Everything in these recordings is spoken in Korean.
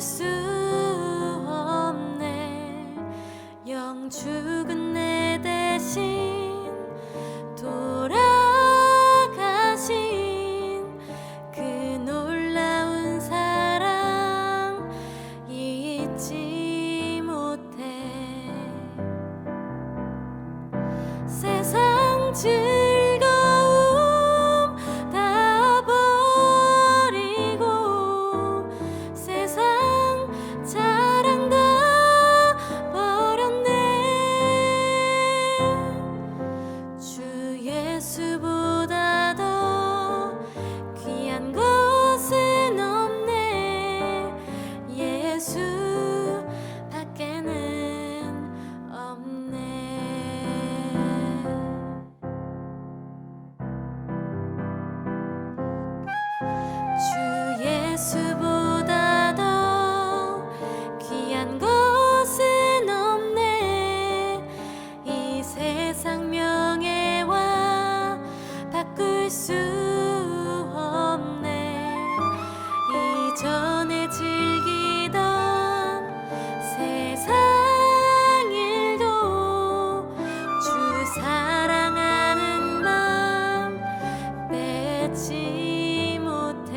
바꿀 수 없네. 영 죽은 내 대신 돌아가신 그 놀라운 사랑 잊지 못해. 세상 즐거움 다 버리고 세상 자랑 다 버렸네. 주 예수보다 더 귀한 것은 없네. 예수 밖에는 없네. 주 예수보다 더 귀한 것은 없네. 이 세상 명예와 바꿀 수 없네. 이전에 즐기던 세상 일도 주 사랑하는 맘 뺏지 못해.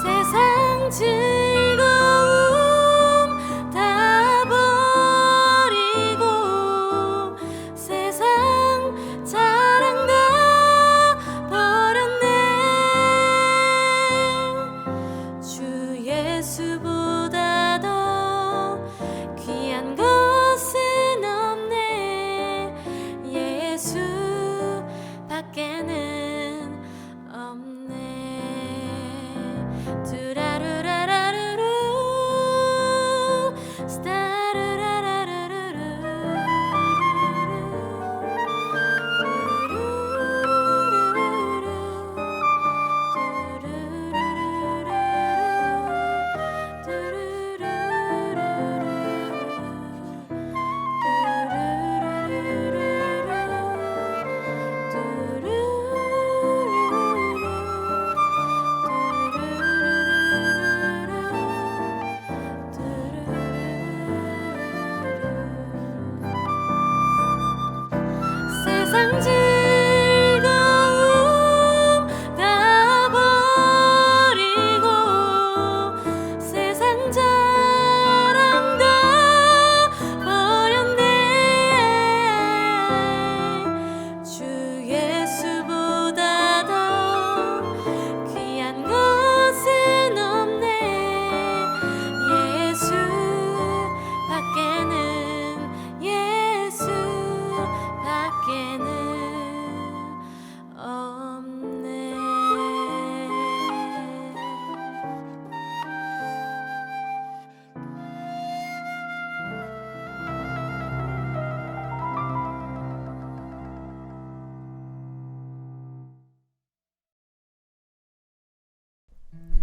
세상 즐거움 다 버리고 세상 자랑 다 버렸네. 주 예수보다 더 귀한 것은 없네. 예수 밖에는 없네. 두라루라라루루 스타루라라루루 세상 즐거움 다 버리고 세상 자랑 다 버렸네. 주 예수보다 더 귀한 것은 없네. 예수 밖에는 예수 밖에는 없네.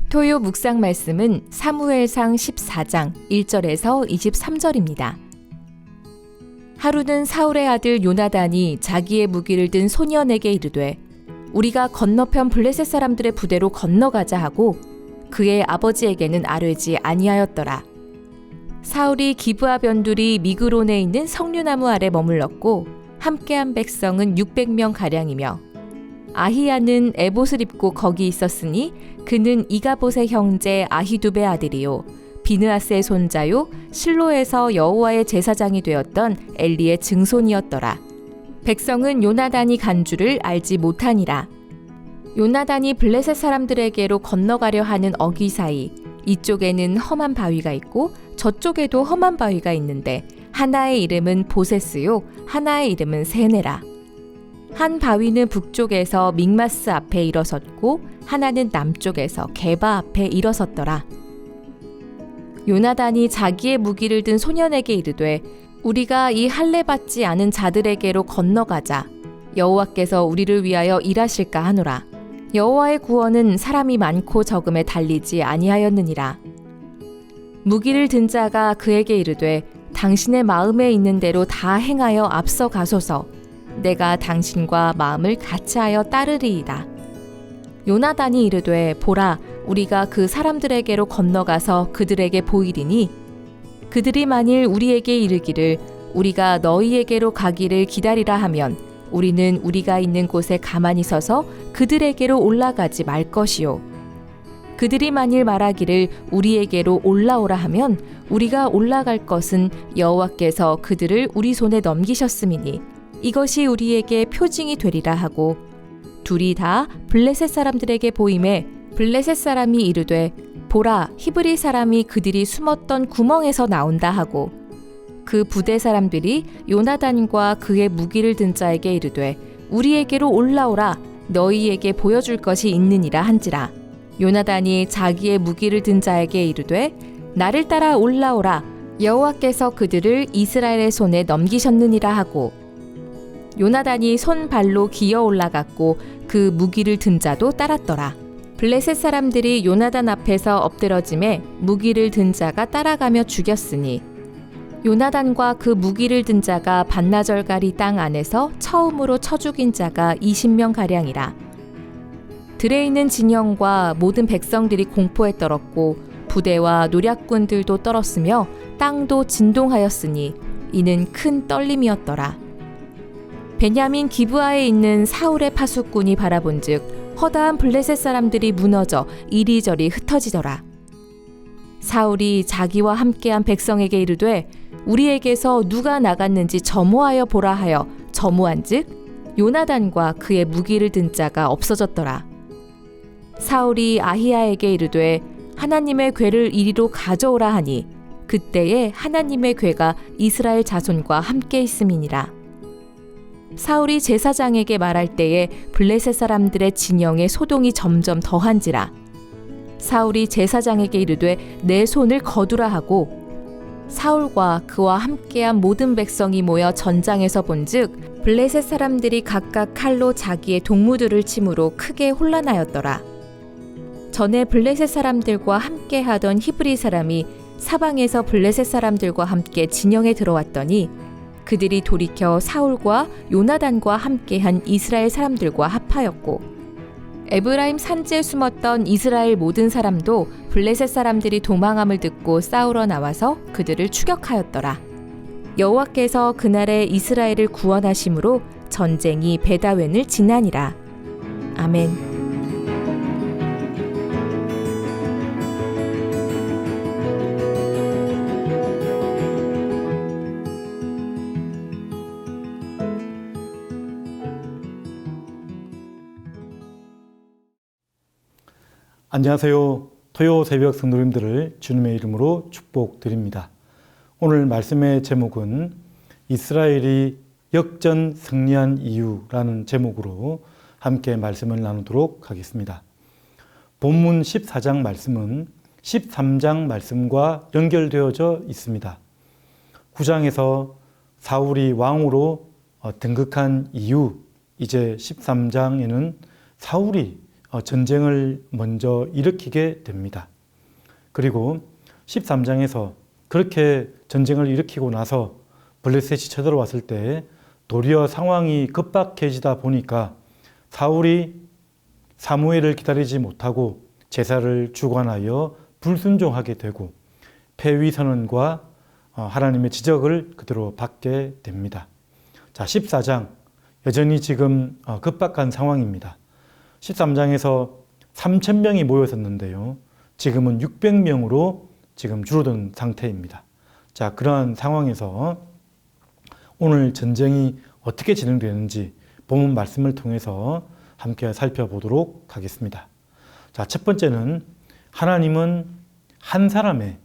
토요 묵상 말씀은 사무엘상 14장 1절에서 23절입니다. 하루는 사울의 아들 요나단이 자기의 무기를 든 소년에게 이르되 우리가 건너편 블레셋 사람들의 부대로 건너가자 하고 그의 아버지에게는 아뢰지 아니하였더라. 사울이 기브아 변두리 미그론에 있는 석류나무 아래 머물렀고 함께한 백성은 600명 가량이며 아히야는 에봇을 입고 거기 있었으니 그는 이가봇의 형제 아히두베 아들이요 비느하스의 손자요 실로에서 여호와의 제사장이 되었던 엘리의 증손이었더라. 백성은 요나단이 간 줄을 알지 못하니라. 요나단이 블레셋 사람들에게로 건너가려 하는 어기 사이 이쪽에는 험한 바위가 있고 저쪽에도 험한 바위가 있는데 하나의 이름은 보세스요 하나의 이름은 세네라. 한 바위는 북쪽에서 믹마스 앞에 일어섰고 하나는 남쪽에서 게바 앞에 일어섰더라. 요나단이 자기의 무기를 든 소년에게 이르되 우리가 이 할례 받지 않은 자들에게로 건너가자. 여호와께서 우리를 위하여 일하실까 하노라. 여호와의 구원은 사람이 많고 적음에 달리지 아니하였느니라. 무기를 든 자가 그에게 이르되 당신의 마음에 있는 대로 다 행하여 앞서 가소서. 내가 당신과 마음을 같이하여 따르리이다. 요나단이 이르되 보라 우리가 그 사람들에게로 건너가서 그들에게 보이리니 그들이 만일 우리에게 이르기를 우리가 너희에게로 가기를 기다리라 하면 우리는 우리가 있는 곳에 가만히 서서 그들에게로 올라가지 말 것이요. 그들이 만일 말하기를 우리에게로 올라오라 하면 우리가 올라갈 것은 여호와께서 그들을 우리 손에 넘기셨음이니 이것이 우리에게 표징이 되리라 하고 둘이 다 블레셋 사람들에게 보임에 블레셋 사람이 이르되 보라 히브리 사람이 그들이 숨었던 구멍에서 나온다 하고 그 부대 사람들이 요나단과 그의 무기를 든 자에게 이르되 우리에게로 올라오라 너희에게 보여줄 것이 있느니라 한지라. 요나단이 자기의 무기를 든 자에게 이르되 나를 따라 올라오라 여호와께서 그들을 이스라엘의 손에 넘기셨느니라 하고 요나단이 손발로 기어 올라갔고 그 무기를 든 자도 따랐더라. 블레셋 사람들이 요나단 앞에서 엎드러짐에 무기를 든 자가 따라가며 죽였으니 요나단과 그 무기를 든 자가 반나절가리 땅 안에서 처음으로 쳐 죽인 자가 20명가량이라. 들에 있는 진영과 모든 백성들이 공포에 떨었고 부대와 노략군들도 떨었으며 땅도 진동하였으니 이는 큰 떨림이었더라. 베냐민 기브아에 있는 사울의 파수꾼이 바라본즉 허다한 블레셋 사람들이 무너져 이리저리 흩어지더라. 사울이 자기와 함께한 백성에게 이르되 우리에게서 누가 나갔는지 점호하여 보라 하여 점호한즉 요나단과 그의 무기를 든 자가 없어졌더라. 사울이 아히야에게 이르되 하나님의 궤를 이리로 가져오라 하니 그때에 하나님의 궤가 이스라엘 자손과 함께 있음이니라. 사울이 제사장에게 말할 때에 블레셋 사람들의 진영에 소동이 점점 더한지라. 사울이 제사장에게 이르되 내 손을 거두라 하고 사울과 그와 함께한 모든 백성이 모여 전장에서 본즉 블레셋 사람들이 각각 칼로 자기의 동무들을 치므로 크게 혼란하였더라. 전에 블레셋 사람들과 함께하던 히브리 사람이 사방에서 블레셋 사람들과 함께 진영에 들어왔더니 그들이 돌이켜 사울과 요나단과 함께한 이스라엘 사람들과 합하였고 에브라임 산지에 숨었던 이스라엘 모든 사람도 블레셋 사람들이 도망함을 듣고 싸우러 나와서 그들을 추격하였더라. 여호와께서 그날에 이스라엘을 구원하심으로 전쟁이 베다웬을 지나니라. 아멘. 안녕하세요. 토요 새벽 성도님들을 주님의 이름으로 축복드립니다. 오늘 말씀의 제목은 이스라엘이 역전 승리한 이유라는 제목으로 함께 말씀을 나누도록 하겠습니다. 본문 14장 말씀은 13장 말씀과 연결되어져 있습니다. 9장에서 사울이 왕으로 등극한 이유, 이제 13장에는 사울이 전쟁을 먼저 일으키게 됩니다. 그리고 13장에서 그렇게 전쟁을 일으키고 나서 블레셋이 쳐들어왔을 때 도리어 상황이 급박해지다 보니까 사울이 사무엘을 기다리지 못하고 제사를 주관하여 불순종하게 되고 패위선언과 하나님의 지적을 그대로 받게 됩니다. 자, 14장 여전히 지금 급박한 상황입니다. 13장에서 3,000명이 모였었는데요. 지금은 600명으로 지금 줄어든 상태입니다. 자, 그러한 상황에서 오늘 전쟁이 어떻게 진행되는지 본문 말씀을 통해서 함께 살펴보도록 하겠습니다. 자, 첫 번째는 하나님은 한 사람이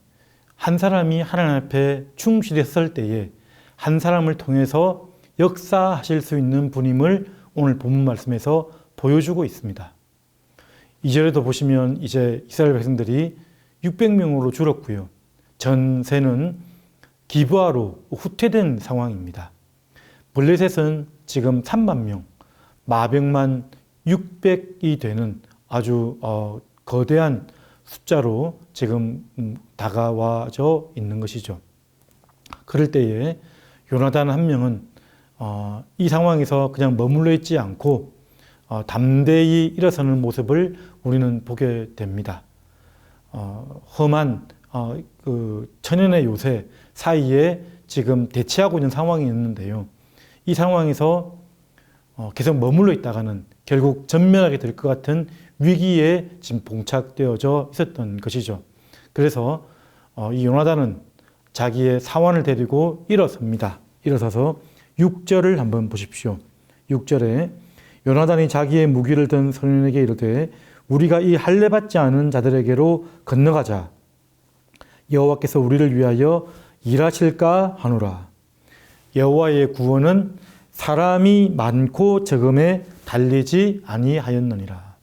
하나님 앞에 충실했을 때에 한 사람을 통해서 역사하실 수 있는 분임을 오늘 본문 말씀에서 보여주고 있습니다. 2절에도 보시면 이제 이스라엘 백성들이 600명으로 줄었고요. 전세는 기브아로 후퇴된 상황입니다. 블레셋은 지금 3만 명, 마병만 600이 되는 아주 거대한 숫자로 지금 다가와져 있는 것이죠. 그럴 때에 요나단 한 명은 이 상황에서 그냥 머물러 있지 않고 담대히 일어서는 모습을 우리는 보게 됩니다. 험한 그 천연의 요새 사이에 지금 대치하고 있는 상황이 있는데요. 이 상황에서 계속 머물러 있다가는 결국 전멸하게 될 것 같은 위기에 지금 봉착되어져 있었던 것이죠. 그래서 이 요나단은 자기의 사환을 데리고 일어섭니다. 일어서서 6절을 한번 보십시오. 6절에 요나단이 자기의 무기를 든 소년에게 이르되 우리가 이 할례 받지 않은 자들에게로 건너가자. 여호와께서 우리를 위하여 일하실까 하노라. 여호와의 구원은 사람이 많고 적음에 달리지 아니하였느니라.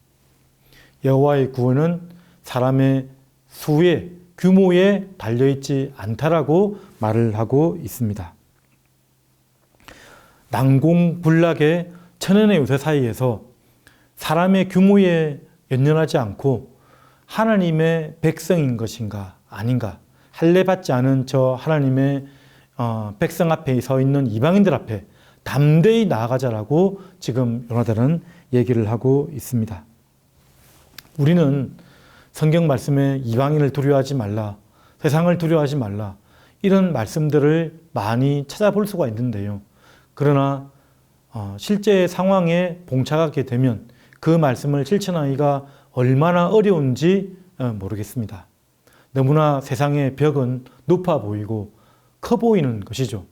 여호와의 구원은 사람의 수에 규모에 달려있지 않다라고 말을 하고 있습니다. 난공불락의 천연의 요새 사이에서 사람의 규모에 연연하지 않고 하나님의 백성인 것인가 아닌가, 할례 받지 않은 저 하나님의 백성 앞에 서 있는 이방인들 앞에 담대히 나아가자라고 지금 요나단은 얘기를 하고 있습니다. 우리는 성경 말씀에 이방인을 두려워하지 말라, 세상을 두려워하지 말라, 이런 말씀들을 많이 찾아볼 수가 있는데요. 그러나 실제 상황에 봉착하게 되면 그 말씀을 실천하기가 얼마나 어려운지 모르겠습니다. 너무나 세상의 벽은 높아 보이고 커 보이는 것이죠.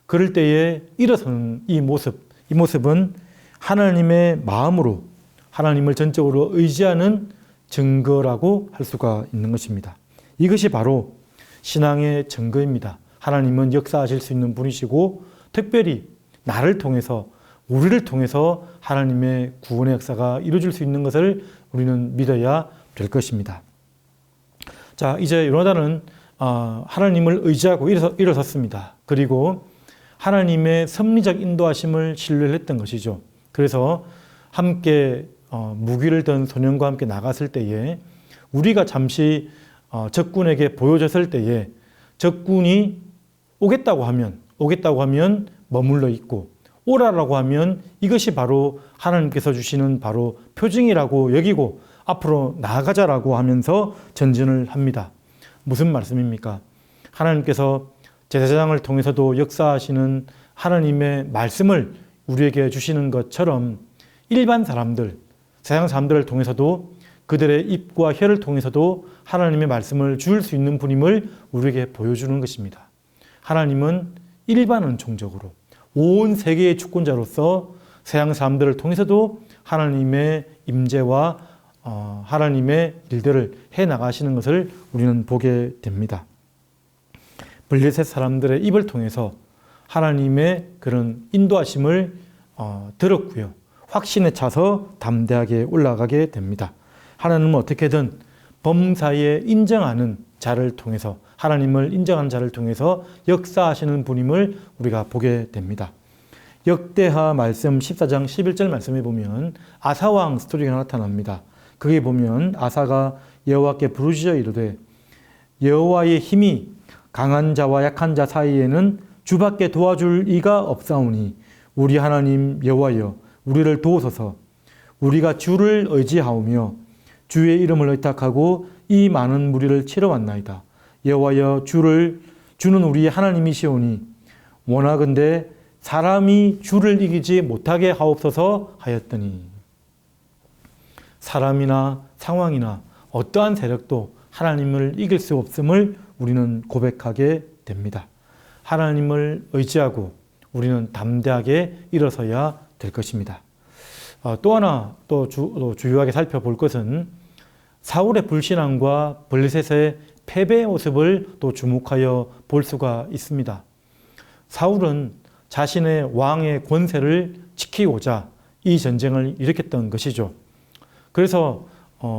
그럴 때에 일어서는 이 모습은 하나님의 마음으로 하나님을 전적으로 의지하는 증거라고 할 수가 있는 것입니다. 이것이 바로 신앙의 증거입니다. 하나님은 역사하실 수 있는 분이시고 특별히 나를 통해서, 우리를 통해서 하나님의 구원의 역사가 이루어질 수 있는 것을 우리는 믿어야 될 것입니다. 자, 이제 요나단은 하나님을 의지하고 일어섰습니다. 그리고 하나님의 섭리적 인도하심을 신뢰했던 것이죠. 그래서 함께 무기를 든 소년과 함께 나갔을 때에 우리가 잠시 적군에게 보여졌을 때에 적군이 오겠다고 하면 머물러 있고 오라라고 하면 이것이 바로 하나님께서 주시는 바로 표징이라고 여기고 앞으로 나아가자라고 하면서 전진을 합니다. 무슨 말씀입니까? 하나님께서 제사장을 통해서도 역사하시는 하나님의 말씀을 우리에게 주시는 것처럼 일반 사람들, 세상 사람들을 통해서도 그들의 입과 혀를 통해서도 하나님의 말씀을 줄 수 있는 분임을 우리에게 보여주는 것입니다. 하나님은 일반 은총적으로 온 세계의 주권자로서 세상 사람들을 통해서도 하나님의 임재와 하나님의 일들을 해나가시는 것을 우리는 보게 됩니다. 블레셋 사람들의 입을 통해서 하나님의 그런 인도하심을 들었고요. 확신에 차서 담대하게 올라가게 됩니다. 하나님은 어떻게든 범사에 인정하는 자를 통해서, 하나님을 인정하는 자를 통해서 역사하시는 분임을 우리가 보게 됩니다. 역대하 말씀 14장 11절 말씀에 보면 아사왕 스토리가 나타납니다. 거기에 보면 아사가 여호와께 부르짖어 이르되 여호와의 힘이 강한 자와 약한 자 사이에는 주밖에 도와줄 이가 없사오니 우리 하나님 여호와여 우리를 도우소서. 우리가 주를 의지하오며 주의 이름을 의탁하고 이 많은 무리를 치러 왔나이다. 여호와여 주는 우리 하나님이시오니 원하건대 사람이 주를 이기지 못하게 하옵소서 하였더니, 사람이나 상황이나 어떠한 세력도 하나님을 이길 수 없음을 우리는 고백하게 됩니다. 하나님을 의지하고 우리는 담대하게 일어서야 될 것입니다. 또 하나 또 주요하게 살펴볼 것은 사울의 불신앙과 블레셋의 패배의 모습을 또 주목하여 볼 수가 있습니다. 사울은 자신의 왕의 권세를 지키고자 이 전쟁을 일으켰던 것이죠. 그래서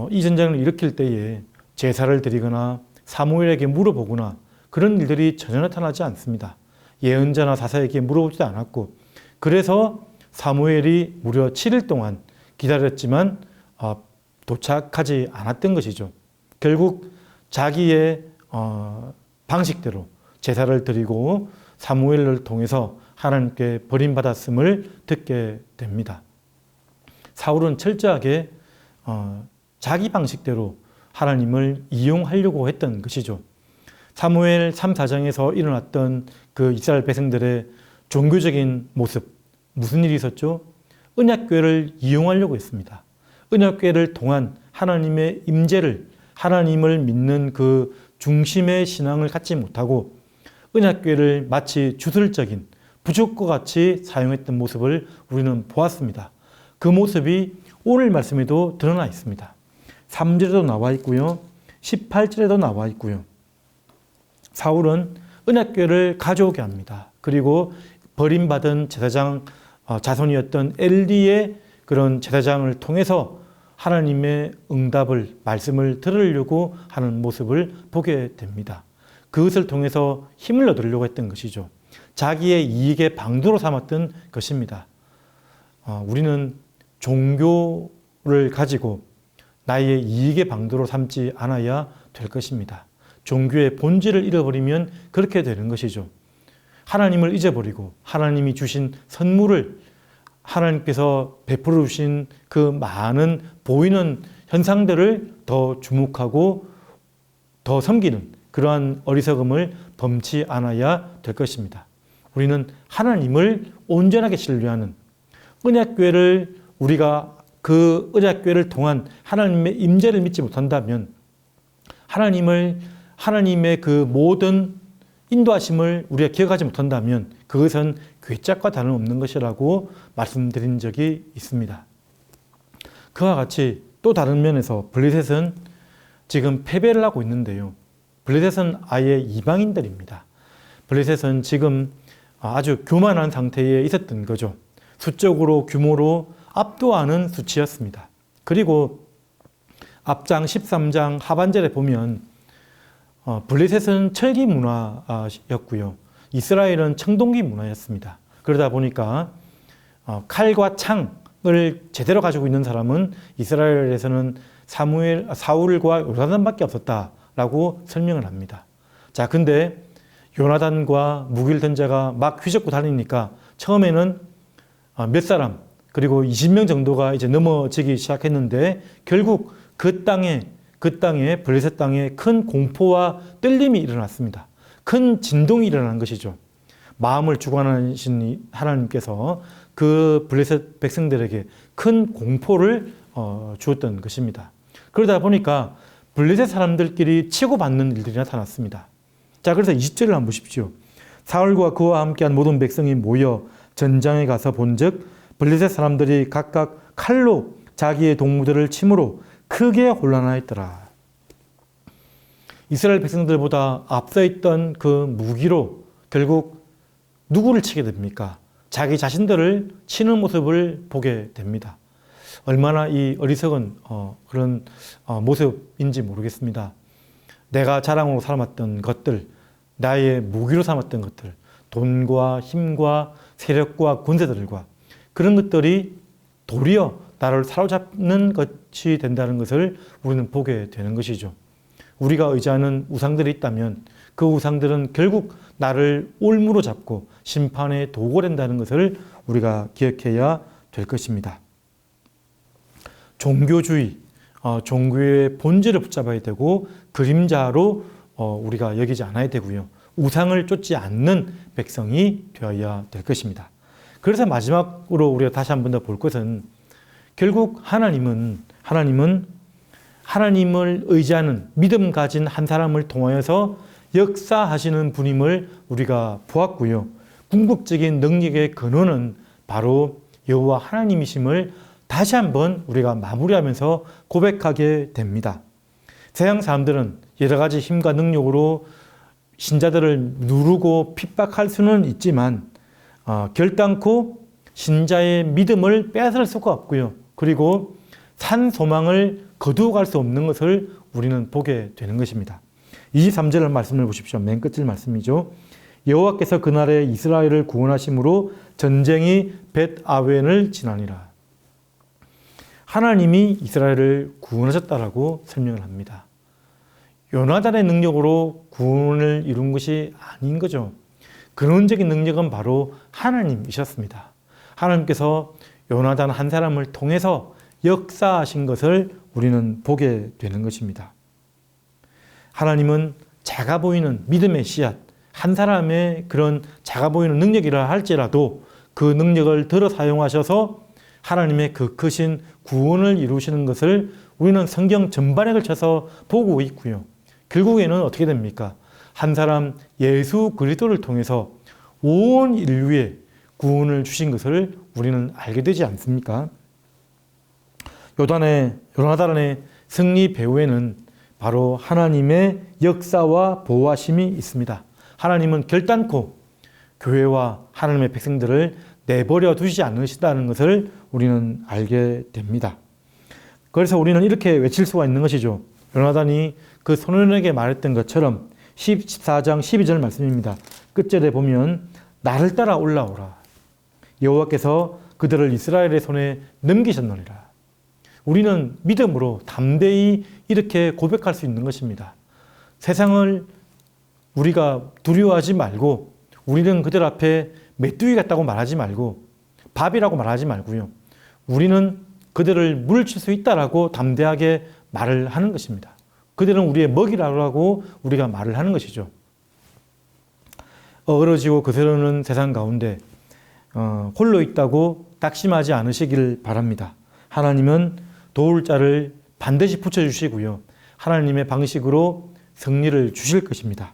이 전쟁을 일으킬 때에 제사를 드리거나 사무엘에게 물어보거나 그런 일들이 전혀 나타나지 않습니다. 예언자나 사사에게 물어보지도 않았고, 그래서 사무엘이 무려 7일 동안 기다렸지만 도착하지 않았던 것이죠. 결국 자기의 방식대로 제사를 드리고 사무엘을 통해서 하나님께 버림받았음을 듣게 됩니다. 사울은 철저하게 자기 방식대로 하나님을 이용하려고 했던 것이죠. 사무엘 3, 4장에서 일어났던 그 이스라엘 백성들의 종교적인 모습, 무슨 일이 있었죠? 언약궤를 이용하려고 했습니다. 언약궤를 통한 하나님의 임재를, 하나님을 믿는 그 중심의 신앙을 갖지 못하고 언약궤를 마치 주술적인 부족과 같이 사용했던 모습을 우리는 보았습니다. 그 모습이 오늘 말씀에도 드러나 있습니다. 3절에도 나와 있고요. 18절에도 나와 있고요. 사울은 언약궤를 가져오게 합니다. 그리고 버림받은 제사장 자손이었던 엘리의 그런 제사장을 통해서 하나님의 응답을, 말씀을 들으려고 하는 모습을 보게 됩니다. 그것을 통해서 힘을 얻으려고 했던 것이죠. 자기의 이익의 방도로 삼았던 것입니다. 우리는 종교를 가지고 나의 이익의 방도로 삼지 않아야 될 것입니다. 종교의 본질을 잃어버리면 그렇게 되는 것이죠. 하나님을 잊어버리고 하나님이 주신 선물을, 하나님께서 베풀어 주신 그 많은 보이는 현상들을 더 주목하고 더 섬기는 그러한 어리석음을 범치 않아야 될 것입니다. 우리는 하나님을 온전하게 신뢰하는 언약궤를, 우리가 그 언약궤를 통한 하나님의 임재를 믿지 못한다면, 하나님의 그 모든 인도하심을 우리가 기억하지 못한다면 그것은 괴짝과 다름없는 것이라고 말씀드린 적이 있습니다. 그와 같이 또 다른 면에서 블레셋은 지금 패배를 하고 있는데요. 블레셋은 아예 이방인들입니다. 블레셋은 지금 아주 교만한 상태에 있었던 거죠. 수적으로, 규모로 압도하는 수치였습니다. 그리고 앞장 13장 하반절에 보면 블레셋은 철기 문화였고요. 이스라엘은 청동기 문화였습니다. 그러다 보니까 칼과 창을 제대로 가지고 있는 사람은 이스라엘에서는 사울과 요나단밖에 없었다라고 설명을 합니다. 자, 근데 요나단과 무기를 든 자가 막 휘젓고 다니니까 처음에는 몇 사람, 그리고 20명 정도가 이제 넘어지기 시작했는데 결국 그 땅에 블레셋 땅에 큰 공포와 떨림이 일어났습니다. 큰 진동이 일어난 것이죠. 마음을 주관하신 하나님께서 그 블레셋 백성들에게 큰 공포를 주었던 것입니다. 그러다 보니까 블레셋 사람들끼리 치고받는 일들이 나타났습니다. 자, 그래서 20절을 한번 보십시오. 사울과 그와 함께한 모든 백성이 모여 전장에 가서 본즉 블레셋 사람들이 각각 칼로 자기의 동무들을 침으로 크게 혼란하였더라. 이스라엘 백성들보다 앞서 있던 그 무기로 결국 누구를 치게 됩니까? 자기 자신들을 치는 모습을 보게 됩니다. 얼마나 이 어리석은 그런 모습인지 모르겠습니다. 내가 자랑으로 삼았던 것들, 나의 무기로 삼았던 것들, 돈과 힘과 세력과 군대들과 그런 것들이 도리어 나를 사로잡는 것이 된다는 것을 우리는 보게 되는 것이죠. 우리가 의지하는 우상들이 있다면 그 우상들은 결국 나를 올무로 잡고 심판의 도구가 된다는 것을 우리가 기억해야 될 것입니다. 종교주의, 종교의 본질을 붙잡아야 되고 그림자로 우리가 여기지 않아야 되고요. 우상을 쫓지 않는 백성이 되어야 될 것입니다. 그래서 마지막으로 우리가 다시 한 번 더 볼 것은 결국 하나님은 하나님을 의지하는 믿음 가진 한 사람을 통하여서 역사하시는 분임을 우리가 보았고요. 궁극적인 능력의 근원은 바로 여호와 하나님이심을 다시 한번 우리가 마무리하면서 고백하게 됩니다. 세상 사람들은 여러 가지 힘과 능력으로 신자들을 누르고 핍박할 수는 있지만 결단코 신자의 믿음을 빼앗을 수가 없고요. 그리고 산 소망을 거두어갈 수 없는 것을 우리는 보게 되는 것입니다. 23절 말씀을 보십시오. 맨 끝을 말씀이죠. 여호와께서 그날에 이스라엘을 구원하심으로 전쟁이 벳아웬을 지나니라. 하나님이 이스라엘을 구원하셨다라고 설명을 합니다. 요나단의 능력으로 구원을 이룬 것이 아닌 거죠. 근원적인 능력은 바로 하나님이셨습니다. 하나님께서 요나단 한 사람을 통해서 역사하신 것을 우리는 보게 되는 것입니다. 하나님은 작아 보이는 믿음의 씨앗, 한 사람의 그런 작아 보이는 능력이라 할지라도 그 능력을 들어 사용하셔서 하나님의 그 크신 구원을 이루시는 것을 우리는 성경 전반에 걸쳐서 보고 있고요. 결국에는 어떻게 됩니까? 한 사람 예수 그리스도를 통해서 온 인류에 구원을 주신 것을 우리는 알게 되지 않습니까? 요나단의 승리 배후에는 바로 하나님의 역사와 보호하심이 있습니다. 하나님은 결단코 교회와 하나님의 백성들을 내버려 두시지 않으시다는 것을 우리는 알게 됩니다. 그래서 우리는 이렇게 외칠 수가 있는 것이죠. 요나단이 그 소년에게 말했던 것처럼 14장 12절 말씀입니다. 끝절에 보면 나를 따라 올라오라. 여호와께서 그들을 이스라엘의 손에 넘기셨느니라. 우리는 믿음으로 담대히 이렇게 고백할 수 있는 것입니다. 세상을 우리가 두려워하지 말고 우리는 그들 앞에 메뚜기 같다고 말하지 말고 밥이라고 말하지 말고요. 우리는 그들을 물칠 수 있다라고 담대하게 말을 하는 것입니다. 그들은 우리의 먹이라고 우리가 말을 하는 것이죠. 어그러지고 거스르는 세상 가운데 홀로 있다고 낙심하지 않으시길 바랍니다. 하나님은 도울 자를 반드시 붙여주시고요. 하나님의 방식으로 승리를 주실 것입니다.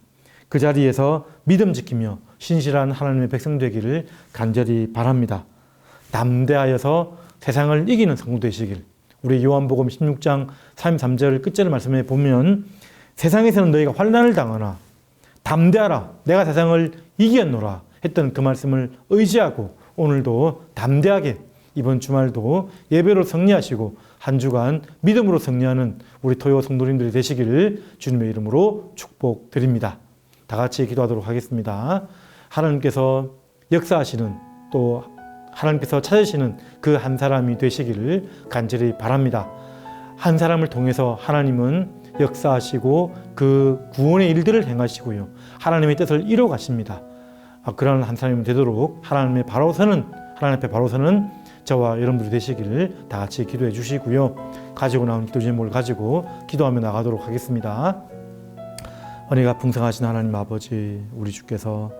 그 자리에서 믿음 지키며 신실한 하나님의 백성 되기를 간절히 바랍니다. 담대하여서 세상을 이기는 성도 되시길. 우리 요한복음 16장 33절 끝절 말씀에 보면 세상에서는 너희가 환난을 당하나 담대하라 내가 세상을 이겼노라 했던 그 말씀을 의지하고 오늘도 담대하게 이번 주말도 예배로 승리하시고 한 주간 믿음으로 승리하는 우리 토요 성도님들이 되시기를 주님의 이름으로 축복드립니다. 다 같이 기도하도록 하겠습니다. 하나님께서 역사하시는 또 하나님께서 찾으시는 그 한 사람이 되시기를 간절히 바랍니다. 한 사람을 통해서 하나님은 역사하시고 그 구원의 일들을 행하시고요. 하나님의 뜻을 이루어 가십니다. 그런 한 사람이 되도록 하나님 앞에 바로 서는 저와 여러분들이 되시기를 다 같이 기도해 주시고요. 가지고 나온 기도 제목을 가지고 기도하며 나가도록 하겠습니다. 은혜가 풍성하신 하나님 아버지, 우리 주께서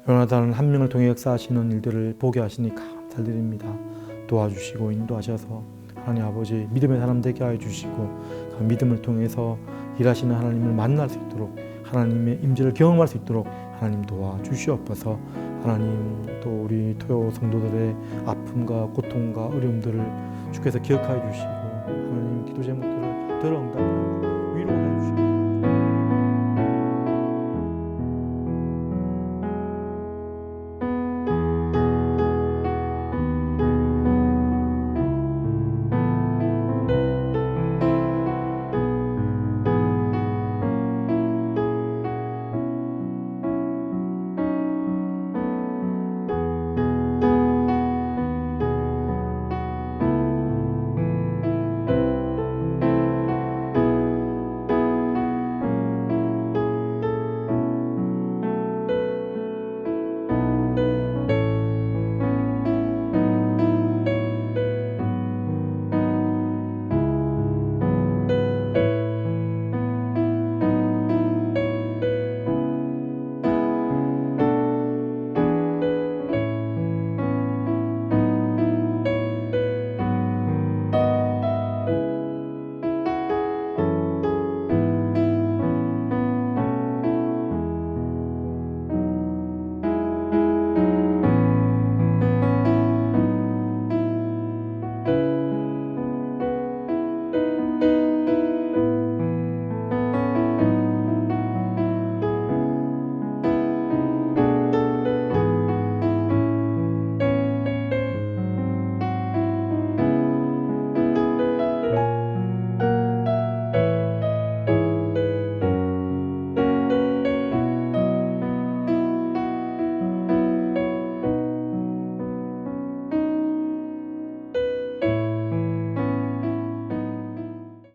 요나단 한 명을 통해 역사하시는 일들을 보게 하시니 감사드립니다. 도와주시고 인도하셔서 하나님 아버지 믿음의 사람 되게 하여 주시고 그 믿음을 통해서 일하시는 하나님을 만날 수 있도록 하나님의 임재를 경험할 수 있도록 하나님 도와주시옵소서. 하나님 또 우리 토요 성도들의 아픔과 고통과 어려움들을 주께서 기억하여 주시고 하나님 기도 제목들을 들어 응답하여